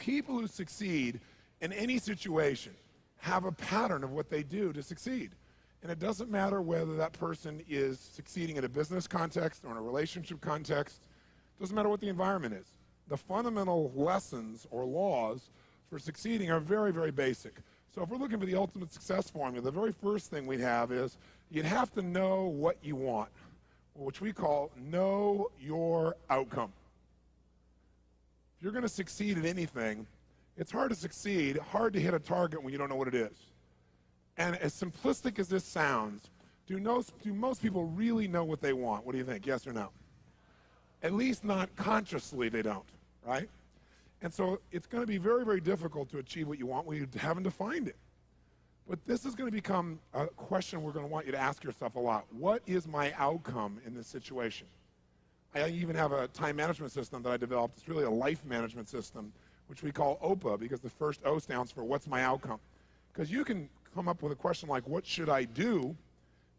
people who succeed in any situation have a pattern of what they do to succeed. And it doesn't matter whether that person is succeeding in a business context or in a relationship context. It doesn't matter what the environment is. The fundamental lessons or laws for succeeding are very, very basic. So if we're looking for the ultimate success formula, the very first thing we'd have is you'd have to know what you want, which we call know your outcome. If you're going to succeed at anything, it's hard to succeed, hard to hit a target when you don't know what it is. And as simplistic as this sounds, do most people really know what they want? What do you think, yes or no? At least not consciously they don't, right? And so it's going to be very, very difficult to achieve what you want when you haven't defined it. But this is going to become a question we're going to want you to ask yourself a lot. What is my outcome in this situation? I even have a time management system that I developed. It's really a life management system, which we call OPA, because the first O stands for what's my outcome. Because you can come up with a question like, what should I do?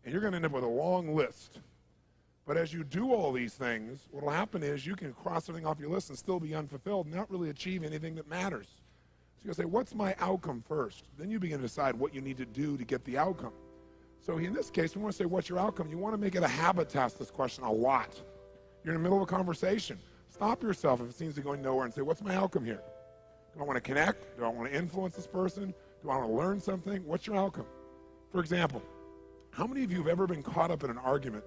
And you're going to end up with a long list. But as you do all these things, what will happen is you can cross everything off your list and still be unfulfilled and not really achieve anything that matters. So you'll say, what's my outcome first? Then you begin to decide what you need to do to get the outcome. So in this case, we want to say, what's your outcome? You want to make it a habit to ask this question a lot. You're in the middle of a conversation. Stop yourself if it seems to be going nowhere and say, what's my outcome here? Do I want to connect? Do I want to influence this person? Do I want to learn something? What's your outcome? For example, how many of you have ever been caught up in an argument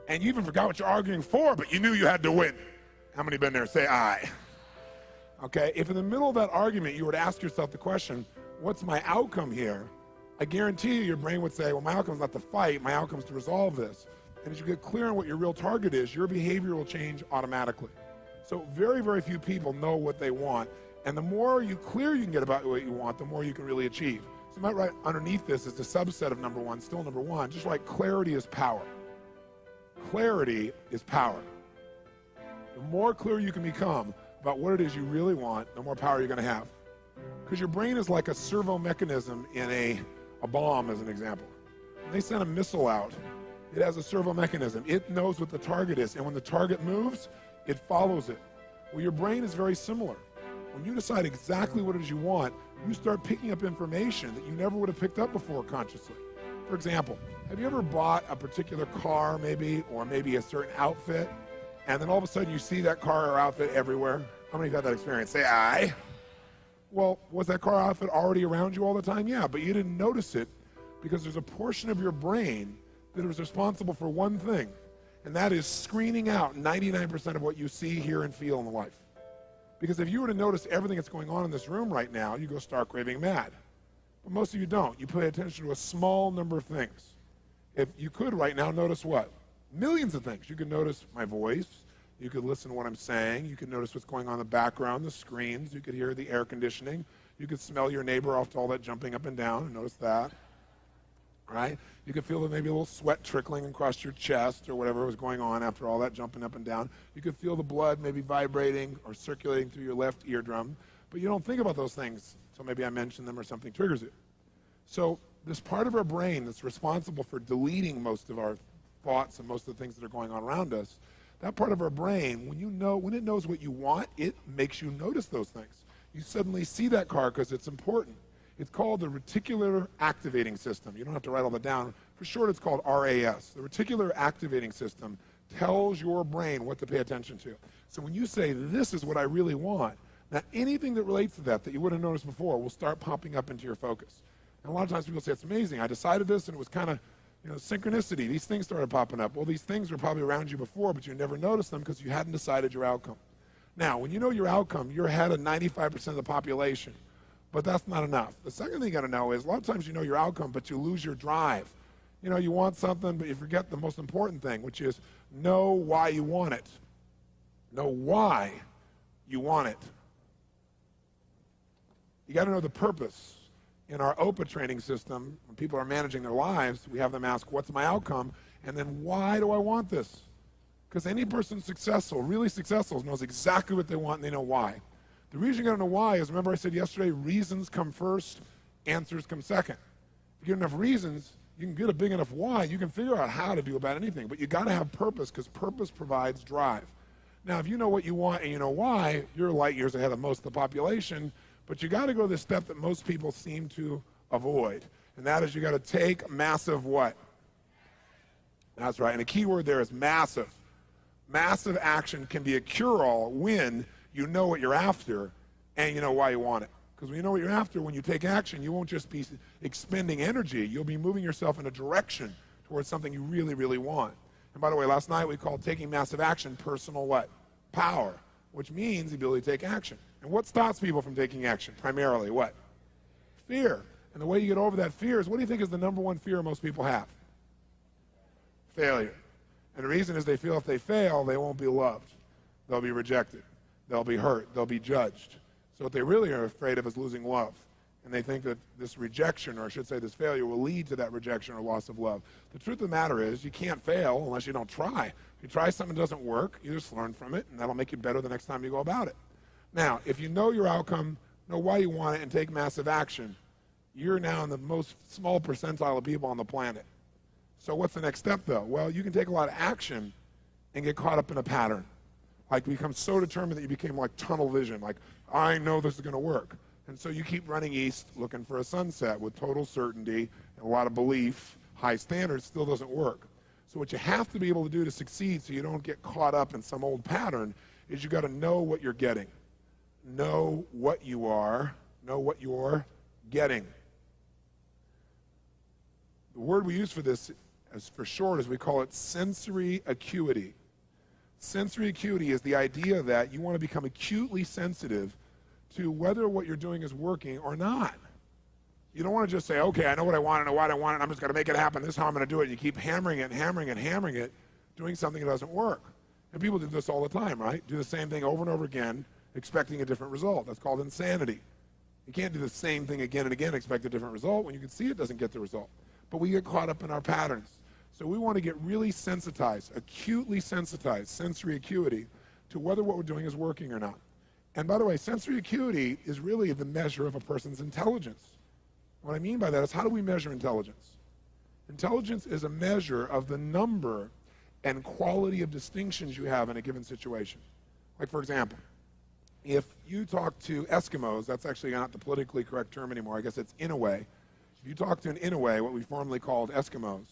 and you even forgot what you're arguing for, but you knew you had to win? How many been there? Say aye. Okay, if in the middle of that argument you were to ask yourself the question, what's my outcome here? I guarantee you your brain would say, well, my outcome is not to fight, my outcome is to resolve this. And as you get clear on what your real target is, your behavior will change automatically. So very, very few people know what they want. And the more clear you can get about what you want, the more you can really achieve. So you might write underneath this is the subset of number one, still number one, just like clarity is power. Clarity is power. The more clear you can become about what it is you really want, the more power you're going to have. Because your brain is like a servo mechanism in a bomb, as an example. When they send a missile out, it has a servo mechanism. It knows what the target is, and when the target moves, it follows it. Well, your brain is very similar. When you decide exactly what it is you want, you start picking up information that you never would have picked up before consciously. For example, have you ever bought a particular car maybe, or maybe a certain outfit, and then all of a sudden you see that car or outfit everywhere? How many have had that experience? Say aye. Well, was that car or outfit already around you all the time? Yeah, but you didn't notice it because there's a portion of your brain that is responsible for one thing, and that is screening out 99% of what you see, hear, and feel in life. Because if you were to notice everything that's going on in this room right now, you go stark raving mad. But most of you don't. You pay attention to a small number of things. If you could right now notice what? Millions of things. You could notice my voice. You could listen to what I'm saying. You could notice what's going on in the background, the screens. You could hear the air conditioning. You could smell your neighbor off to all that jumping up and down and notice that. Right? You could feel maybe a little sweat trickling across your chest or whatever was going on after all that jumping up and down. You could feel the blood maybe vibrating or circulating through your left eardrum, but you don't think about those things, so maybe I mention them or something triggers it. So this part of our brain that's responsible for deleting most of our thoughts and most of the things that are going on around us, that part of our brain, when it knows what you want, it makes you notice those things. You suddenly see that car because it's important. It's called the reticular activating system. You don't have to write all that down. For short, it's called RAS. The reticular activating system tells your brain what to pay attention to. So when you say, this is what I really want, now anything that relates to that you wouldn't have noticed before will start popping up into your focus. And a lot of times people say, it's amazing. I decided this and it was kind of synchronicity. These things started popping up. Well, these things were probably around you before, but you never noticed them because you hadn't decided your outcome. Now, when you know your outcome, you're ahead of 95% of the population. But that's not enough. The second thing you got to know is a lot of times you know your outcome, but you lose your drive. You want something, but you forget the most important thing, which is know why you want it. Know why you want it. You got to know the purpose. In our OPA training system, when people are managing their lives, we have them ask, what's my outcome? And then why do I want this? Because any person successful, really successful, knows exactly what they want and they know why. The reason you got to know why is, remember I said yesterday, reasons come first, answers come second. If you get enough reasons, you can get a big enough why, you can figure out how to do about anything, but you got to have purpose because purpose provides drive. Now, if you know what you want and you know why, you're light years ahead of most of the population, but you got to go the step that most people seem to avoid, and that is you got to take massive what? That's right, and the key word there is massive. Massive action can be a cure-all when you know what you're after and you know why you want it. Because when you know what you're after, when you take action, you won't just be expending energy. You'll be moving yourself in a direction towards something you really, really want. And by the way, last night we called taking massive action personal what? Power, which means the ability to take action. And what stops people from taking action? Primarily what? Fear. And the way you get over that fear is, what do you think is the number one fear most people have? Failure. And the reason is they feel if they fail, they won't be loved. They'll be rejected. They'll be hurt. They'll be judged. So what they really are afraid of is losing love. And they think that this rejection, or I should say this failure, will lead to that rejection or loss of love. The truth of the matter is you can't fail unless you don't try. If you try something that doesn't work, you just learn from it, and that'll make you better the next time you go about it. Now, if you know your outcome, know why you want it, and take massive action, you're now in the most small percentile of people on the planet. So what's the next step, though? Well, you can take a lot of action and get caught up in a pattern. Like become so determined that you became like tunnel vision, like, I know this is going to work. And so you keep running east looking for a sunset with total certainty and a lot of belief, high standards, still doesn't work. So what you have to be able to do to succeed so you don't get caught up in some old pattern is you got to know what you're getting. Know what you are, know what you're getting. The word we use for this, as for short, is we call it sensory acuity. Sensory acuity is the idea that you want to become acutely sensitive to whether what you're doing is working or not. You don't want to just say, okay, I know what I want, I know why I want it, I'm just going to make it happen, this is how I'm going to do it. And you keep hammering it and hammering it and hammering it, doing something that doesn't work. And people do this all the time, right? Do the same thing over and over again, expecting a different result. That's called insanity. You can't do the same thing again and again, expect a different result when you can see it doesn't get the result. But we get caught up in our patterns. So we want to get really sensitized, acutely sensitized, sensory acuity, to whether what we're doing is working or not. And by the way, sensory acuity is really the measure of a person's intelligence. What I mean by that is, how do we measure intelligence? Intelligence is a measure of the number and quality of distinctions you have in a given situation. Like, for example, if you talk to Eskimos, that's actually not the politically correct term anymore, I guess it's Inouye. If you talk to an Inouye, what we formerly called Eskimos,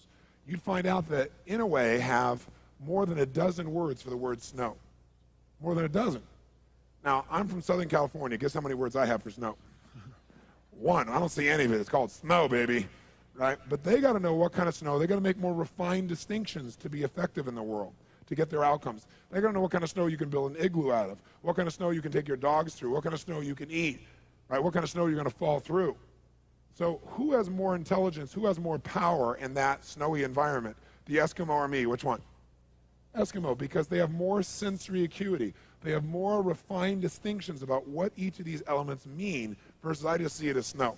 you'd find out that Inouye have more than a dozen words for the word snow. More than a dozen. Now, I'm from Southern California. Guess how many words I have for snow? One. I don't see any of it. It's called snow, baby. Right? But they got to know what kind of snow. They got to make more refined distinctions to be effective in the world, to get their outcomes. They got to know what kind of snow you can build an igloo out of, what kind of snow you can take your dogs through, what kind of snow you can eat, right? What kind of snow you're going to fall through. So who has more intelligence, who has more power in that snowy environment? The Eskimo or me? Which one? Eskimo, because they have more sensory acuity. They have more refined distinctions about what each of these elements mean versus I just see it as snow.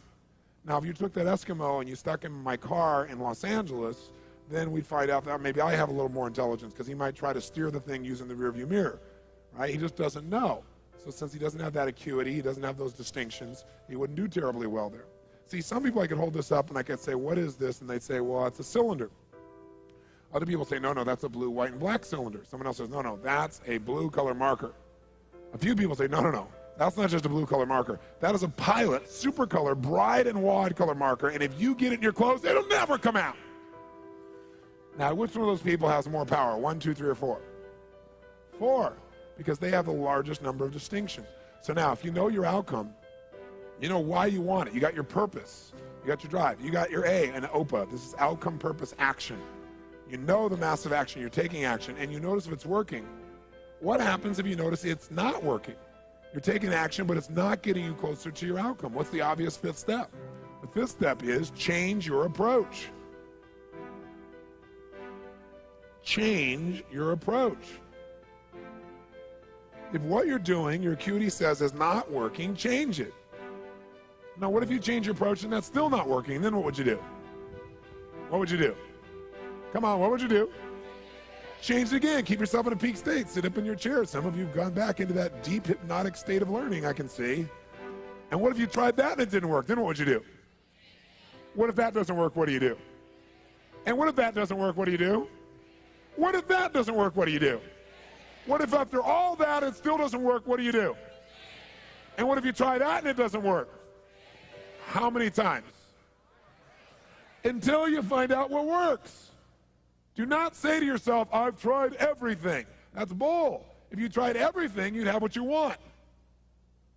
Now, if you took that Eskimo and you stuck him in my car in Los Angeles, then we'd find out that maybe I have a little more intelligence because he might try to steer the thing using the rearview mirror, right? He just doesn't know. So since he doesn't have that acuity, he doesn't have those distinctions, he wouldn't do terribly well there. See, some people I could hold this up and I could say, what is this? And they'd say, well, it's a cylinder. Other people say, no, that's a blue, white, and black cylinder. Someone else says, no, that's a blue color marker. A few people say, no, that's not just a blue color marker. That is a Pilot super color, bride and wide color marker, and if you get it in your clothes, it'll never come out. Now, which one of those people has more power? 1, 2, 3, or 4? 4, because they have the largest number of distinctions. So now, if you know your outcome, you know why you want it. You got your purpose. You got your drive. You got your A, an OPA. This is outcome, purpose, action. You know the massive action. You're taking action, and you notice if it's working. What happens if you notice it's not working? You're taking action, but it's not getting you closer to your outcome. What's the obvious 5th step? The 5th step is change your approach. Change your approach. If what you're doing, your acuity says is not working, change it. Now, what if you change your approach and that's still not working? Then what would you do? What would you do? Come on, what would you do? Change it again. Keep yourself in a peak state. Sit up in your chair. Some of you have gone back into that deep hypnotic state of learning, I can see. And what if you tried that and it didn't work? Then what would you do? What if that doesn't work? What do you do? And what if that doesn't work? What do you do? What if that doesn't work? What do you do? What if after all that it still doesn't work? What do? And what if you try that and it doesn't work? How many times? Until you find out what works. Do not say to yourself, I've tried everything. That's bull. If you tried everything, you'd have what you want.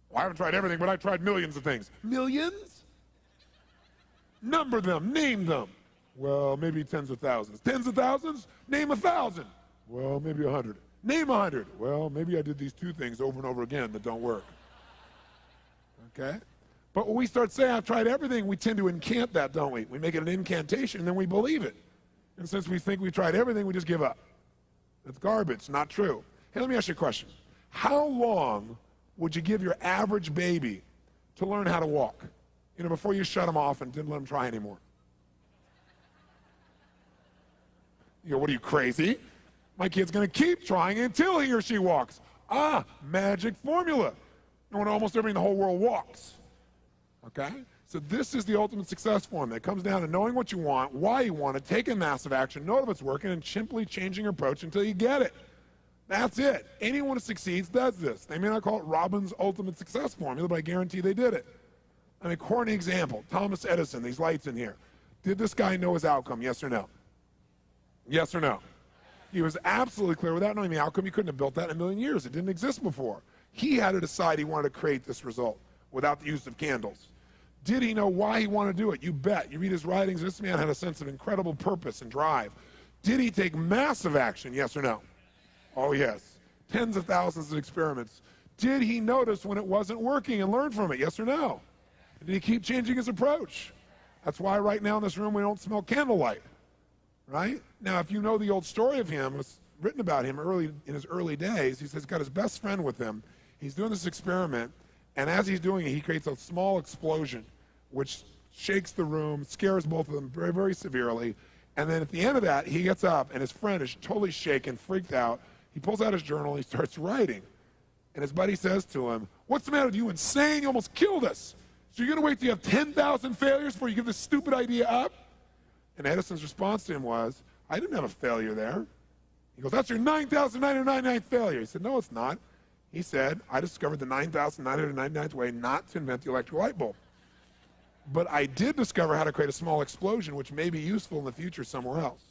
Well, I haven't tried everything, but I tried millions of things. Millions? Number them, name them. Well, maybe tens of thousands. Tens of thousands? Name 1,000. Well, maybe 100. Name 100. Well, maybe I did these 2 things over and over again that don't work. Okay? But when we start saying, I've tried everything, we tend to incant that, don't we? We make it an incantation, and then we believe it. And since we think we tried everything, we just give up. It's garbage, not true. Hey, let me ask you a question. How long would you give your average baby to learn how to walk? Before you shut them off and didn't let them try anymore? What are you, crazy? My kid's going to keep trying until he or she walks. Magic formula. When almost everybody in the whole world walks. Okay? So this is the ultimate success formula. It comes down to knowing what you want, why you want it, taking massive action, know if it's working, and simply changing your approach until you get it. That's it. Anyone who succeeds does this. They may not call it Robbins' ultimate success formula, but I guarantee they did it. Corny example. Thomas Edison, these lights in here. Did this guy know his outcome, yes or no? Yes or no? He was absolutely clear. Without knowing the outcome, he couldn't have built that in a million years. It didn't exist before. He had to decide he wanted to create this result without the use of candles. Did he know why he wanted to do it? You bet. You read his writings, this man had a sense of incredible purpose and drive. Did he take massive action, yes or no? Oh, yes. Tens of thousands of experiments. Did he notice when it wasn't working and learn from it, yes or no? Did he keep changing his approach? That's why right now in this room we don't smell candlelight, right? Now, if you know the old story of him, it's written about him in his early days. He says he's got his best friend with him. He's doing this experiment, and as he's doing it, he creates a small explosion, which shakes the room, scares both of them very, very severely. And then at the end of that, he gets up, and his friend is totally shaken, freaked out. He pulls out his journal, and he starts writing. And his buddy says to him, "What's the matter with you? Insane? You almost killed us. So you're going to wait till you have 10,000 failures before you give this stupid idea up?" And Edison's response to him was, "I didn't have a failure there." He goes, "That's your 9,999th failure." He said, "No, it's not." He said, "I discovered the 9,999th way not to invent the electric light bulb. But I did discover how to create a small explosion which may be useful in the future somewhere else."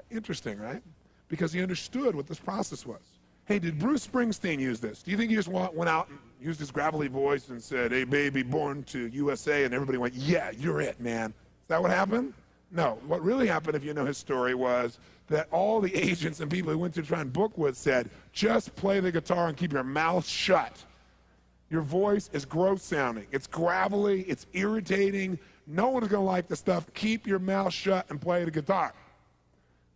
Interesting, right? Because he understood what this process was. Hey, did Bruce Springsteen use this? Do you think he just went out and used his gravelly voice and said, "Hey, baby, born to USA," and everybody went, "Yeah, you're it, man"? Is that what happened? No. What really happened, if you know his story, was that all the agents and people who went to try and book with said, "Just play the guitar and keep your mouth shut. Your voice is gross sounding. It's gravelly. It's irritating. No one is going to like the stuff. Keep your mouth shut and play the guitar."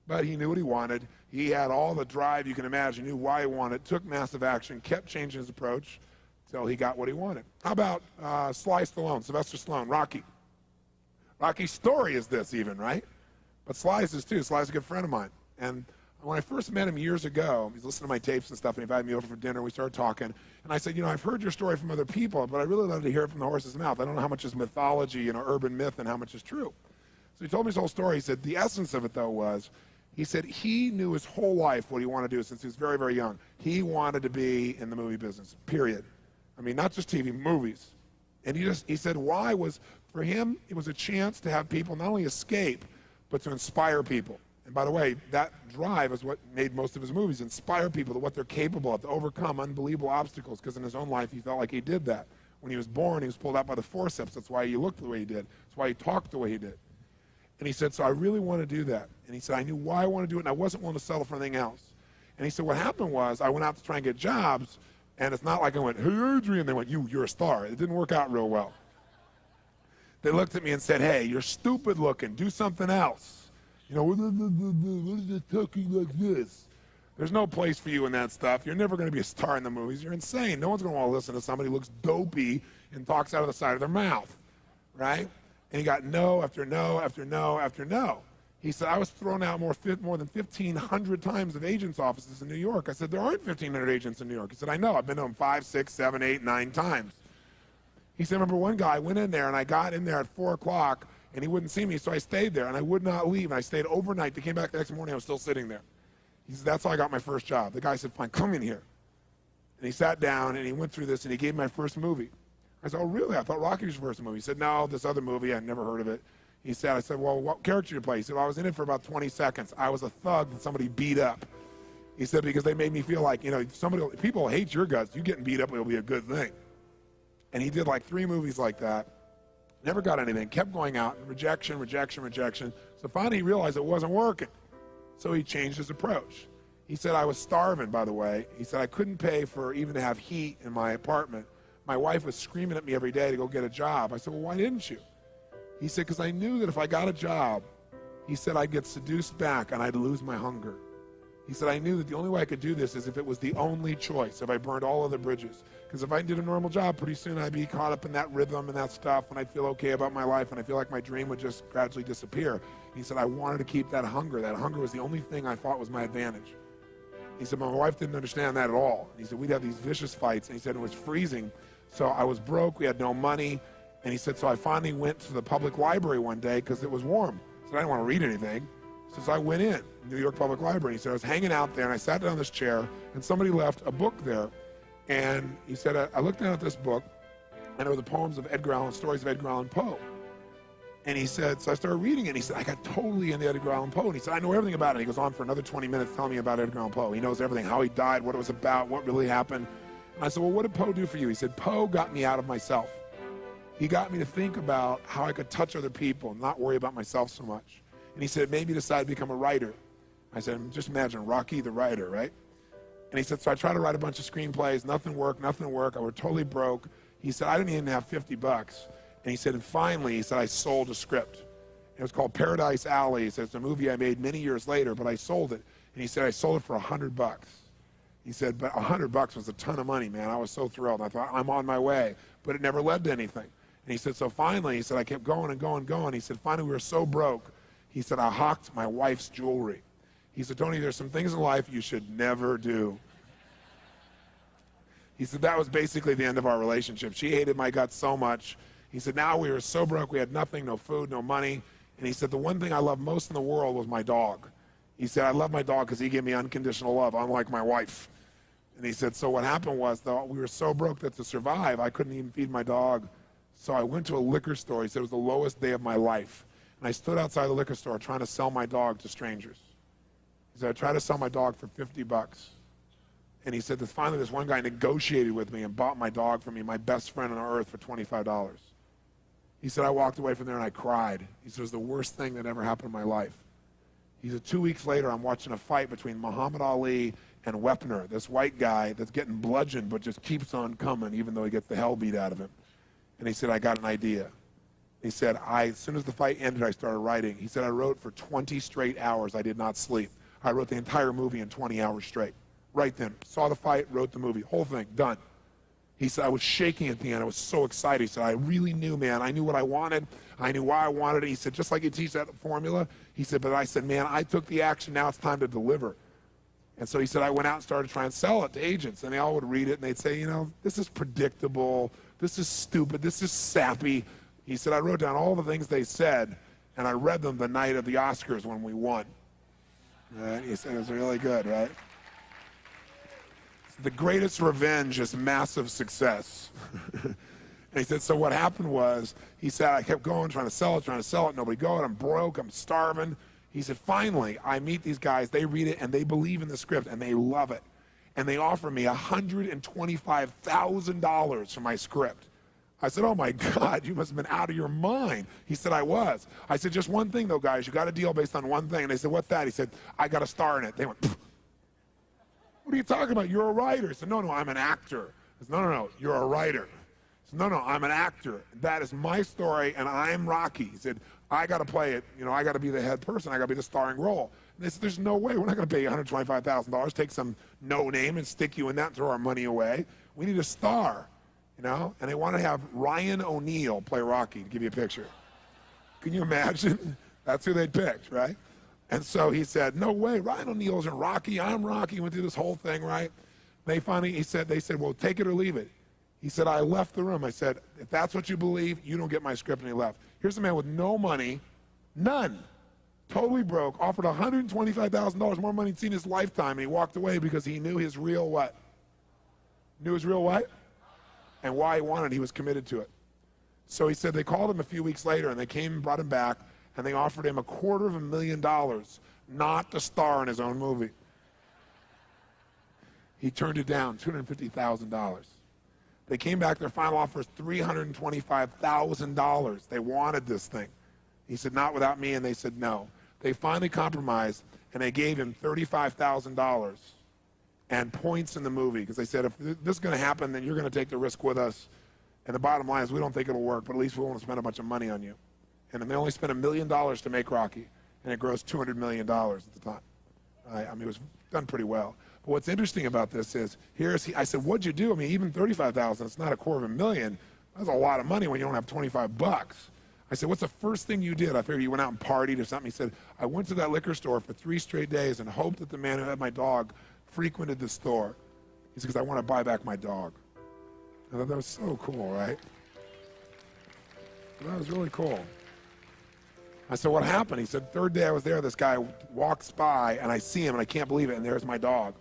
But he knew what he wanted. He had all the drive you can imagine, knew why he wanted, took massive action, kept changing his approach until he got what he wanted. How about Sylvester Stallone, Rocky? Rocky's story is this even, right? But Sly's is too. Sly's a good friend of mine. And when I first met him years ago, he's listening to my tapes and stuff, and he invited me over for dinner. We started talking. And I said, I've heard your story from other people, but I really love to hear it from the horse's mouth. I don't know how much is mythology, urban myth, and how much is true. So he told me his whole story. He said the essence of it, though, was he said he knew his whole life what he wanted to do since he was very, very young. He wanted to be in the movie business, period. Not just TV, movies. And he said why was, for him, it was a chance to have people not only escape, but to inspire people. And by the way, that drive is what made most of his movies, inspire people to what they're capable of, to overcome unbelievable obstacles, because in his own life he felt like he did that. When he was born, he was pulled out by the forceps. That's why he looked the way he did. That's why he talked the way he did. And he said, so I really want to do that. And he said, I knew why I wanted to do it, and I wasn't willing to settle for anything else. And he said, what happened was I went out to try and get jobs, and it's not like I went, hey, Adrian. They went, you're a star. It didn't work out real well. They looked at me and said, hey, you're stupid looking. Do something else. What is it talking like this? There's no place for you in that stuff. You're never going to be a star in the movies. You're insane. No one's going to want to listen to somebody who looks dopey and talks out of the side of their mouth, right? And he got no after no after no after no. He said, I was thrown out more than 1,500 times of agents' offices in New York. I said, there aren't 1,500 agents in New York. He said, I know. I've been to them 5, 6, 7, 8, 9 times. He said, remember one guy, I went in there, and I got in there at 4 o'clock, and he wouldn't see me, so I stayed there, and I would not leave. And I stayed overnight. They came back the next morning. I was still sitting there. He said, that's how I got my first job. The guy said, fine, come in here. And he sat down and he went through this and he gave me my first movie. I said, oh, really? I thought Rocky was your first movie. He said, no, this other movie, I'd never heard of it. I said, well, what character did you play? He said, well, I was in it for about 20 seconds. I was a thug that somebody beat up. He said, because they made me feel like, people hate your guts. You getting beat up will be a good thing. And he did like 3 movies like that. Never got anything. Kept going out. Rejection, rejection, rejection. So finally he realized it wasn't working. So he changed his approach. He said, I was starving, by the way. He said, I couldn't pay for even to have heat in my apartment. My wife was screaming at me every day to go get a job. I said, well, why didn't you? He said, because I knew that if I got a job, he said, I'd get seduced back and I'd lose my hunger. He said, I knew that the only way I could do this is if it was the only choice, if I burned all other bridges. Because if I did a normal job, pretty soon I'd be caught up in that rhythm and that stuff, and I'd feel okay about my life, and I feel like my dream would just gradually disappear. He said, I wanted to keep that hunger. That hunger was the only thing I thought was my advantage. He said, but my wife didn't understand that at all. He said, we'd have these vicious fights, and he said, it was freezing. So I was broke, we had no money, and he said, so I finally went to the public library one day because it was warm. He said, I didn't want to read anything. So I went in, New York Public Library. He said, I was hanging out there, and I sat down in this chair, and somebody left a book there. And he said, I looked down at this book, and it were the poems of Edgar Allan, stories of Edgar Allan Poe. And he said, so I started reading it, and he said, I got totally into Edgar Allan Poe. And he said, I know everything about it. He goes on for another 20 minutes telling me about Edgar Allan Poe. He knows everything, how he died, what it was about, what really happened. And I said, well, what did Poe do for you? He said, Poe got me out of myself. He got me to think about how I could touch other people and not worry about myself so much. And he said, it made me decide to become a writer. I said, just imagine Rocky the writer, right? And he said, so I tried to write a bunch of screenplays, nothing worked. I was totally broke. He said, I didn't even have $50. And he said, and finally, he said, I sold a script. It was called Paradise Alley. He said, it's a movie I made many years later, but I sold it. And he said, I sold it for $100. He said, but $100 was a ton of money, man. I was so thrilled. I thought, I'm on my way. But it never led to anything. And he said, so finally, he said, I kept going and going and going. He said, finally, we were so broke. He said, I hawked my wife's jewelry. He said, Tony, there's some things in life you should never do. He said, that was basically the end of our relationship. She hated my guts so much. He said, now we were so broke, we had nothing, no food, no money. And he said, the one thing I loved most in the world was my dog. He said, I love my dog because he gave me unconditional love, unlike my wife. And he said, so what happened was, though, we were so broke that to survive, I couldn't even feed my dog. So I went to a liquor store. He said, it was the lowest day of my life. And I stood outside the liquor store trying to sell my dog to strangers. He said, I tried to sell my dog for $50. And he said that finally this one guy negotiated with me and bought my dog for me, my best friend on earth, for $25. He said, I walked away from there and I cried. He said, it was the worst thing that ever happened in my life. He said, 2 weeks later, I'm watching a fight between Muhammad Ali and Wepner, this white guy that's getting bludgeoned but just keeps on coming even though he gets the hell beat out of him. And he said, I got an idea. He said, as soon as the fight ended, I started writing. He said, I wrote for 20 straight hours. I did not sleep. I wrote the entire movie in 20 hours straight. Right then. Saw the fight, wrote the movie. Whole thing, done. He said, I was shaking at the end. I was so excited. He said, I really knew, man. I knew what I wanted. I knew why I wanted it. He said, just like you teach that formula. He said, but I said, man, I took the action. Now it's time to deliver. And so he said, I went out and started trying to sell it to agents. And they all would read it, and they'd say, this is predictable. This is stupid. This is sappy. He said, I wrote down all the things they said, and I read them the night of the Oscars when we won. Right? He said, it was really good, right? The greatest revenge is massive success. And he said, so what happened was, he said, I kept going, trying to sell it, nobody going, I'm broke, I'm starving. He said, finally, I meet these guys, they read it, and they believe in the script, and they love it. And they offer me $125,000 for my script. I said, oh my God, you must have been out of your mind. He said, I was. I said, just one thing though, guys, you got a deal based on one thing. And they said, what's that? He said, I got a star in it. They went, pfft. What are you talking about? You're a writer. I said, no, I'm an actor. I said, no, you're a writer. I said, no, I'm an actor. That is my story, and I'm Rocky. He said, I got to play it. I got to be the head person. I got to be the starring role. And they said, there's no way. We're not going to pay you $125,000, take some no name and stick you in that and throw our money away. We need a star, And they want to have Ryan O'Neal play Rocky, to give you a picture. Can you imagine? That's who they picked, right? And so he said, no way, Ryan O'Neal isn't Rocky, I'm Rocky. Went through this whole thing, right? They said, well, take it or leave it. He said, I left the room. I said, if that's what you believe, you don't get my script, and he left. Here's a man with no money, none. totally broke, offered $125,000, more money he'd seen in his lifetime, and he walked away because he knew his real what? Knew his real what? And why he wanted it. He was committed to it. So he said they called him a few weeks later, and they came and brought him back, and they offered him $250,000 not to star in his own movie. He turned it down, $250,000. They came back, their final offer is $325,000. They wanted this thing. He said, not without me, and they said no. They finally compromised, and they gave him $35,000 and points in the movie, because they said, if this is going to happen, then you're going to take the risk with us. And the bottom line is, we don't think it'll work, but at least we won't spend a bunch of money on you. And then they only spent $1 million to make Rocky, and it grossed $200 million at the time. I mean, it was done pretty well. But what's interesting about this is, I said, what'd you do? I mean, even $35,000, it's not $250,000. That's a lot of money when you don't have 25 bucks. I said, what's the first thing you did? I figured you went out and partied or something. He said, I went to that liquor store for 3 straight days and hoped that the man who had my dog frequented the store. He said, because I want to buy back my dog. I thought that was so cool, right? That was really cool. I said, what happened? He said, third day I was there, this guy walks by, and I see him, and I can't believe it, and there's my dog.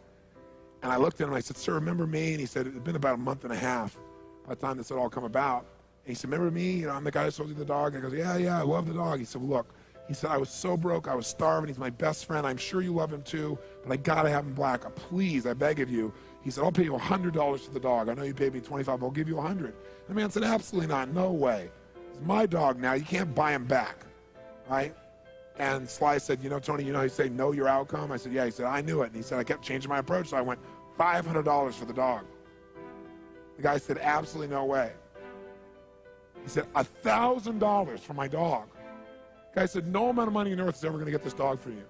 And I looked at him, and I said, sir, remember me? And he said, it had been about a month and a half by the time this had all come about. And he said, remember me? You know, I'm the guy who sold you the dog. And I goes, yeah, I love the dog. He said, look, he said, I was so broke, I was starving. He's my best friend. I'm sure you love him too, but I got to have him black. Please, I beg of you. He said, I'll pay you $100 for the dog. I know you paid me $25, but I'll give you $100. The man said, absolutely not, no way. It's my dog now, you can't buy him back, right? And Sly said, you know, Tony, you know how you say know your outcome? I said, yeah. He said, I knew it. And he said, I kept changing my approach, so I went $500 for the dog. The guy said, absolutely no way. He said, $1,000 for my dog. The guy said, no amount of money on earth is ever going to get this dog for you.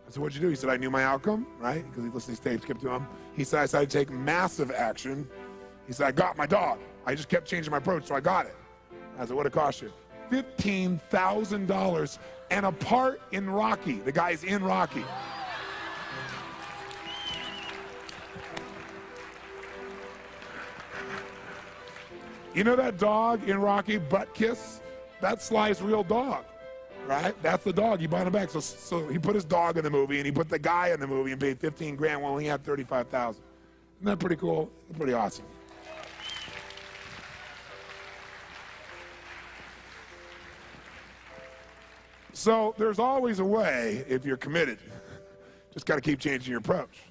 I said, what'd you do? He said, I knew my outcome, right? Because he listened to these tapes, kept to him. He said, I decided to take massive action. He said, I got my dog. I just kept changing my approach, so I got it. I said, what'd it cost you? $15,000 and a part in Rocky. The guy's in Rocky. You know that dog in Rocky, Butt Kiss? That's Sly's real dog, right? That's the dog. He bought him back. So he put his dog in the movie, and he put the guy in the movie and paid $15,000 while he had $35,000. Isn't that pretty cool? Pretty awesome. So there's always a way if you're committed. Just got to keep changing your approach.